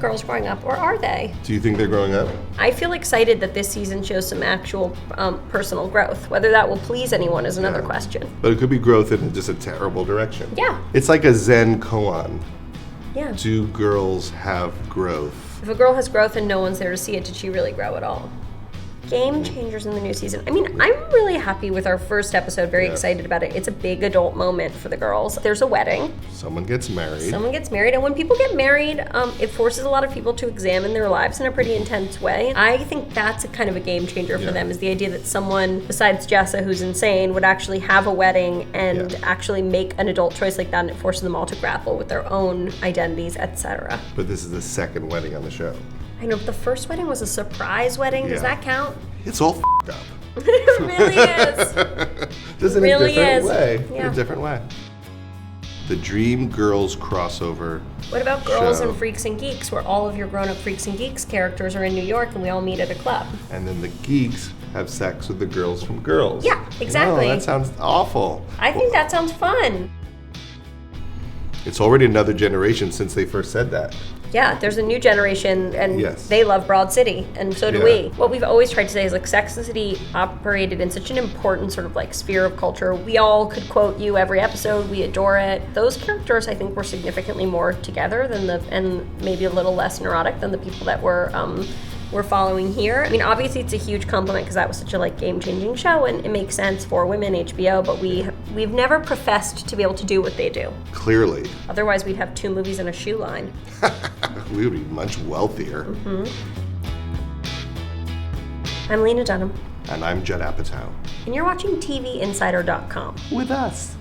girls growing up, or are they? Do you think they're growing up? I feel excited that this season shows some actual personal growth. Whether that will please anyone is another question. But it could be growth in just a terrible direction. Yeah. It's like a Zen koan. Yeah. Do girls have growth? If a girl has growth and no one's there to see it, did she really grow at all? Game changers in the new season. I mean, I'm really happy with our first episode, very excited about it. It's a big adult moment for the girls. There's a wedding. Someone gets married. And when people get married, it forces a lot of people to examine their lives in a pretty intense way. I think that's a kind of a game changer for them, is the idea that someone besides Jessa, who's insane, would actually have a wedding and actually make an adult choice like that, and it forces them all to grapple with their own identities, etc. But this is the second wedding on the show. I know, but the first wedding was a surprise wedding. Does that count? It's all f***ed up. It really is. Just in really a different is. way. Yeah. In a different way. The Dream Girls crossover. What about Girls show. and Freaks and Geeks, where all of your grown-up Freaks and Geeks characters are in New York and we all meet at a club? And then the geeks have sex with the girls from Girls. Yeah, exactly. No, that sounds awful. I think that sounds fun. It's already another generation since they first said that. Yeah, there's a new generation, and Yes. they love Broad City, and so do Yeah. we. What we've always tried to say is, like, Sex and the City operated in such an important sort of, like, sphere of culture. We all could quote you every episode. We adore it. Those characters, I think, were significantly more together than and maybe a little less neurotic than the people that we're following here. I mean, obviously, it's a huge compliment because that was such a, like, game-changing show, and it makes sense for women, HBO, but we've never professed to be able to do what they do. Clearly. Otherwise, we'd have 2 movies and a shoe line. We would be much wealthier. Mm-hmm. I'm Lena Dunham. And I'm Judd Apatow. And you're watching TVinsider.com. With us.